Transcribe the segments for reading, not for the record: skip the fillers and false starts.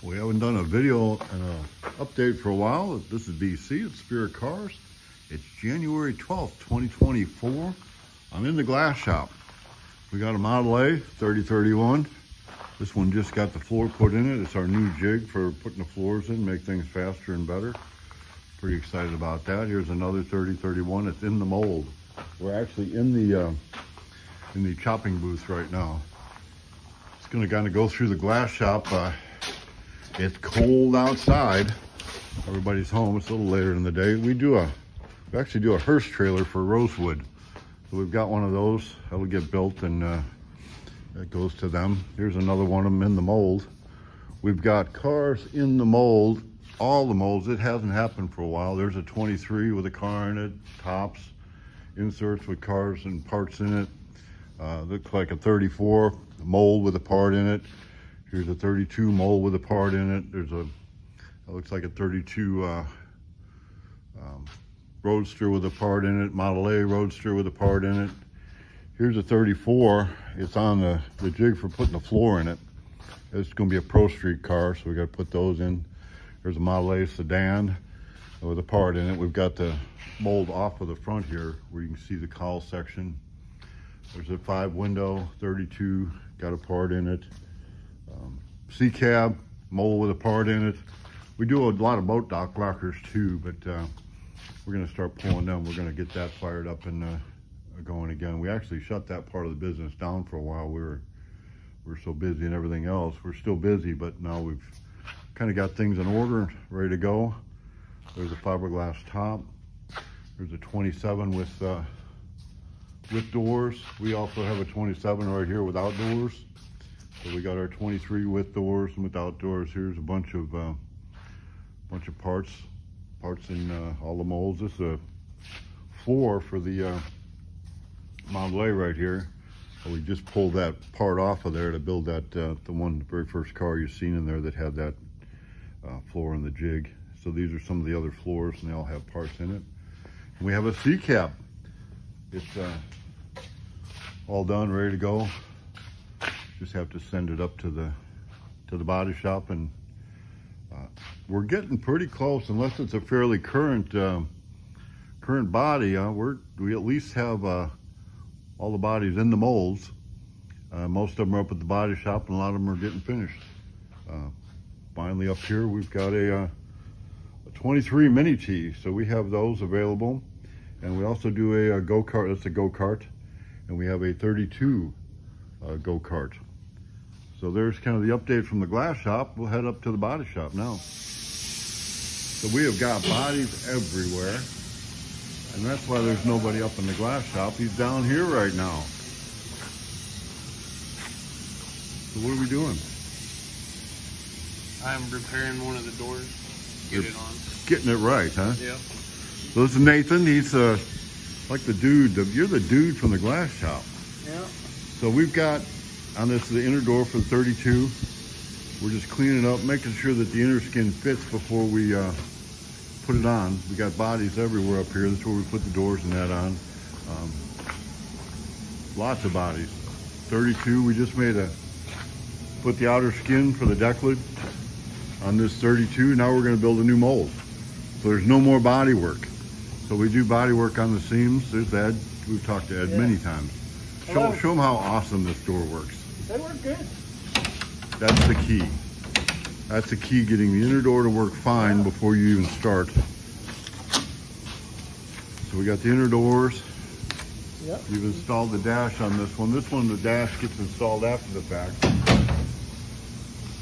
We haven't done a video and an update for a while. This is BC at Spiritcars. It's January 12th, 2024. I'm in the glass shop. We got a Model A 3031. This one just got the floor put in it. It's our new jig for putting the floors in, make things faster and better. Pretty excited about that. Here's another 3031. It's in the mold. We're actually in the chopping booth right now. It's going to kind of go through the glass shop. It's cold outside. Everybody's home. It's a little later in the day. We actually do a hearse trailer for Rosewood. So we've got one of those. That'll get built and that goes to them. Here's another one of them in the mold. We've got cars in the mold, all the molds. It hasn't happened for a while. There's a 23 with a car in it, tops, inserts with cars and parts in it. Looks like a 34 mold with a part in it. Here's a 32 mold with a part in it. That looks like a 32 Roadster with a part in it, Model A Roadster with a part in it. Here's a 34. It's on the jig for putting the floor in it. It's going to be a Pro Street car, so we got to put those in. There's a Model A sedan with a part in it. We've got the mold off of the front here where you can see the cowl section. There's a 5-window 32, got a part in it. C-cab, mold with a part in it. We do a lot of boat dock rockers too, but we're going to start pulling them. We're going to get that fired up and going again. We actually shut that part of the business down for a while. We're so busy and everything else. We're still busy, but now we've kind of got things in order, ready to go. There's a fiberglass top. There's a 27 with doors. We also have a 27 right here without doors. So we got our 23 with doors and without doors. Here's a bunch of parts in all the molds. This is a floor for the Model A right here. We just pulled that part off of there to build that the very first car you've seen in there that had that floor in the jig. So these are some of the other floors, and they all have parts in it. And we have a C-cab. It's all done, ready to go. Just have to send it up to the body shop, and we're getting pretty close. Unless it's a fairly current body, we at least have all the bodies in the molds. Most of them are up at the body shop, and a lot of them are getting finished. Finally, up here we've got a 23 Mini T, so we have those available, and we also do a go-kart. That's a go-kart, and we have a 32 go-kart. So there's kind of the update from the glass shop. We'll head up to the body shop now. So we have got bodies everywhere, and that's why there's nobody up in the glass shop. He's down here right now. So what are we doing? I'm repairing one of the doors. Get it on. Getting it right, huh? Yep. So this is Nathan. He's like the dude. You're the dude from the glass shop. Yeah. So we've got on this the inner door for the 32. We're just cleaning up, making sure that the inner skin fits before we put it on. We got bodies everywhere up here. That's where we put the doors and that on. Lots of bodies. 32. We just put the outer skin for the deck lid on this 32. Now we're going to build a new mold. So there's no more body work. So we do body work on the seams. There's Ed. We've talked to Ed many times. Show them how awesome this door works. They work good. That's the key. That's the key, getting the inner door to work fine before you even start. So we got the inner doors. Yep. We've installed the dash on this one. This one, the dash gets installed after the fact.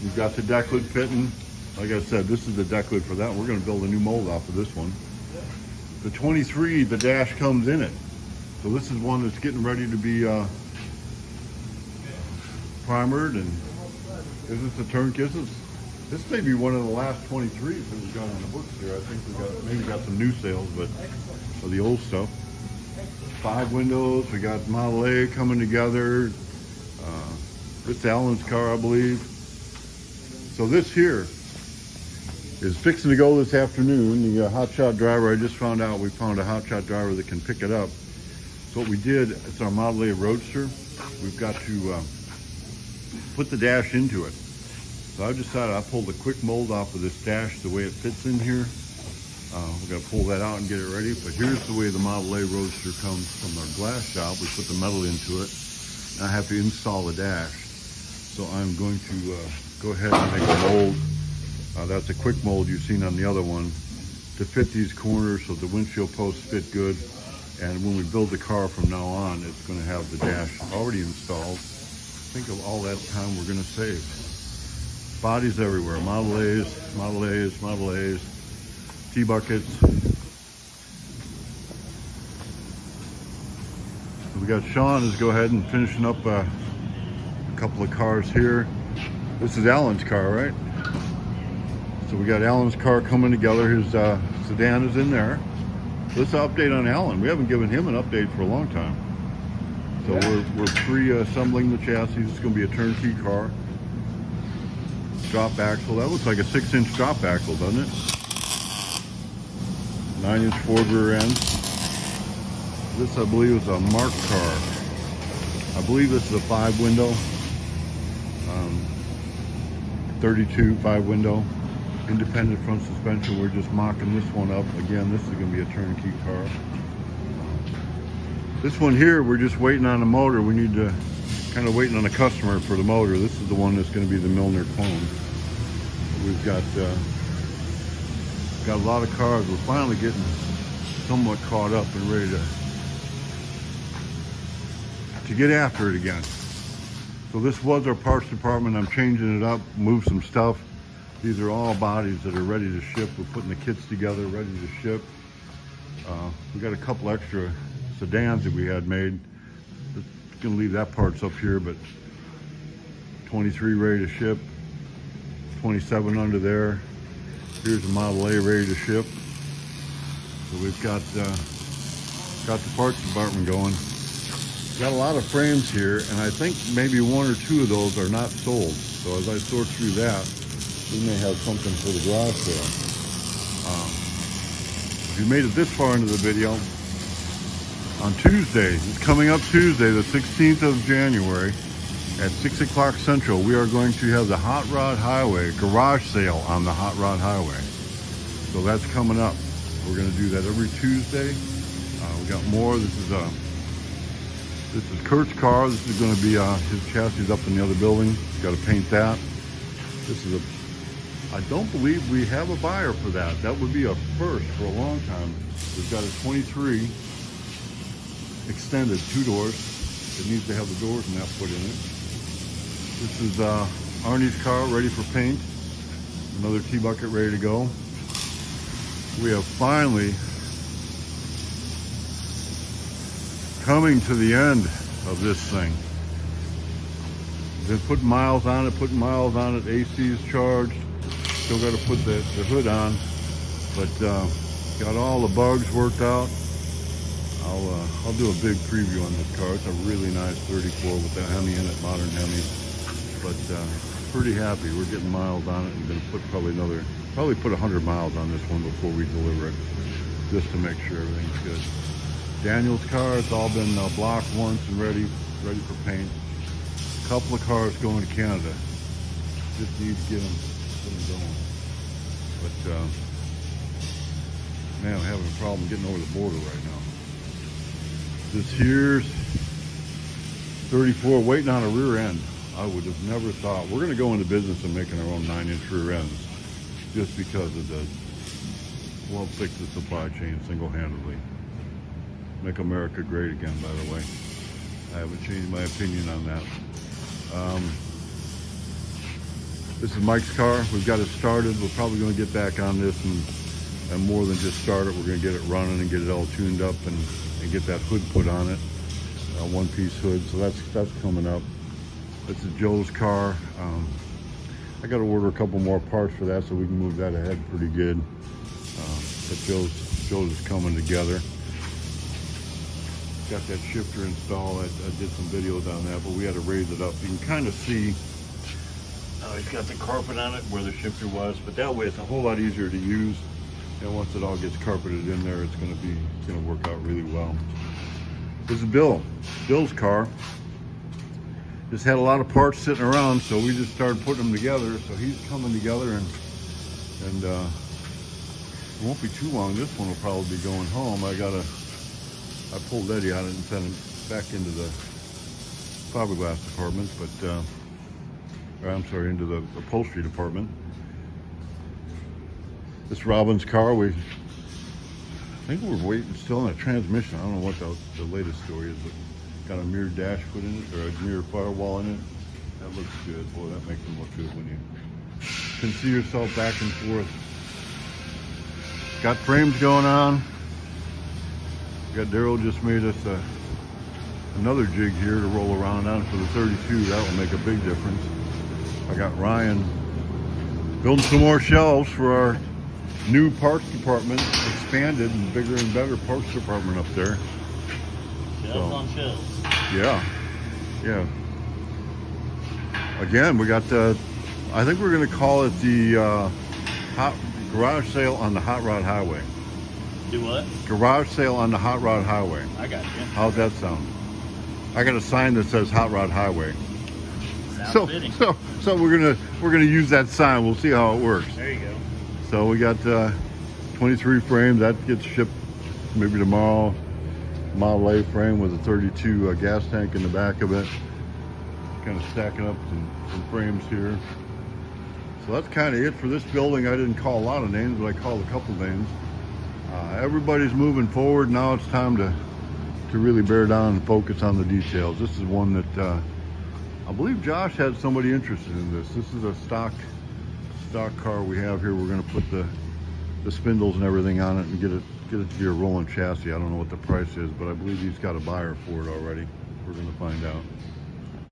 We've got the deck lid fitting. Like I said, this is the deck lid for that. We're going to build a new mold off of this one. The 23, the dash comes in it. So this is one that's getting ready to be primered, and is this a turnkey? This may be one of the last 23s that we've got on the books here. I think we got some new sales, but of the old stuff. 5 windows. We got Model A coming together. It's Alan's car, I believe. So this here is fixing to go this afternoon. The hotshot driver, I just found out we found a hotshot driver that can pick it up. So what we did, it's our Model A Roadster. We've got to put the dash into it. So I decided I pulled a quick mold off of this dash the way it fits in here. We're gonna pull that out and get it ready, but here's the way the Model A Roadster comes from our glass shop. We put the metal into it. I have to install the dash. So I'm going to go ahead and make a mold. That's a quick mold you've seen on the other one to fit these corners so the windshield posts fit good. And when we build the car from now on, it's gonna have the dash already installed. Think of all that time we're gonna save. Bodies everywhere, Model A's, Model A's, Model A's, T-buckets. We got Sean is go ahead and finishing up a couple of cars here. This is Alan's car, right? So we got Alan's car coming together. His sedan is in there. Let's update on Alan. We haven't given him an update for a long time. So we're pre-assembling the chassis. It's going to be a turnkey car. Drop axle. That looks like a 6-inch drop axle, doesn't it? 9-inch Ford rear end. This, I believe, is a Mark car. I believe this is a 5-window. 32 5-window. Independent front suspension. We're just mocking this one up. Again, this is going to be a turnkey car. This one here, we're just waiting on the motor. We need to kind of waiting on the customer for the motor. This is the one that's going to be the Milner clone. We've got a lot of cars. We're finally getting somewhat caught up and ready to get after it again. So this was our parts department. I'm changing it up, move some stuff. These are all bodies that are ready to ship. We're putting the kits together, ready to ship. We got a couple extra sedans that we had made. Just gonna leave that parts up here, but 23 ready to ship, 27 under there. Here's a Model A ready to ship. So we've got the parts department going. Got a lot of frames here, and I think maybe 1 or 2 of those are not sold. So as I sort through that, we may have something for the garage sale. If you made it this far into the video, on Tuesday, it's coming up Tuesday, the 16th of January, at 6 o'clock Central, we are going to have the Hot Rod Highway garage sale on the Hot Rod Highway. So that's coming up. We're going to do that every Tuesday. We got more. This is Kurt's car. This is going to be his chassis up in the other building. Got to paint that. This is I don't believe we have a buyer for that. That would be a first for a long time. We've got a 23 extended 2 doors. It needs to have the doors and that put in it. This is Arnie's car ready for paint. Another T-bucket ready to go. We have finally coming to the end of this thing. Been putting miles on it, AC is charged. Still got to put the hood on, but got all the bugs worked out. I'll do a big preview on this car. It's a really nice 34 with the Hemi in it, modern Hemi. But pretty happy. We're getting miles on it. I'm going to put probably put 100 miles on this one before we deliver it, just to make sure everything's good. Daniel's car, it's all been blocked once and ready for paint. A couple of cars going to Canada. Just need to get them going. But man, I'm having a problem getting over the border right now. This here's 34, waiting on a rear end. I would have never thought. We're going to go into business of making our own 9-inch rear ends, just because of we'll fix the supply chain single-handedly. Make America great again, by the way. I haven't changed my opinion on that. This is Mike's car. We've got it started. We're probably going to get back on this and more than just start it. We're going to get it running and get it all tuned up and get that hood put on it. One-piece hood. So that's coming up. This is Joe's car. I got to order a couple more parts for that so we can move that ahead pretty good. But Joe's is coming together. Got that shifter installed. I did some videos on that, but we had to raise it up. You can kind of see it's got the carpet on it where the shifter was, but that way it's a whole lot easier to use. And once it all gets carpeted in there, it's going to work out really well. This is Bill's car. just had a lot of parts sitting around, so we just started putting them together. So he's coming together, and it won't be too long. This one will probably be going home. I pulled Eddie out and sent him back into the fiberglass department, or I'm sorry, into the upholstery department. This Robin's car, I think we're waiting still on a transmission. I don't know what the latest story is, but got a mirror dash put in it, or a mirror firewall in it. That looks good. Boy, that makes them look good when you can see yourself back and forth. Got frames going on. Got Daryl just made us another jig here to roll around on for the 32. That will make a big difference. I got Ryan building some more shelves for our new parts department, expanded and bigger and better parts department up there. Shelves on shelves. Yeah, yeah. Again, we got I think we're going to call it the garage sale on the Hot Rod Highway. Do what? Garage sale on the Hot Rod Highway. I got you. How's that sound? I got a sign that says Hot Rod Highway. Sounds fitting. So we're gonna use that sign. We'll see how it works. There you go. So we got 23 frames that gets shipped maybe tomorrow. Model A frame with a 32 gas tank in the back of it. Kind of stacking up some frames here. So that's kind of it for this building. I didn't call a lot of names, but I called a couple names. Everybody's moving forward. Now it's time to really bear down and focus on the details. This is one that I believe Josh had somebody interested in this. This is a stock car we have here. We're going to put the spindles and everything on it and get it to be a rolling chassis. I don't know what the price is, but I believe he's got a buyer for it already. We're going to find out.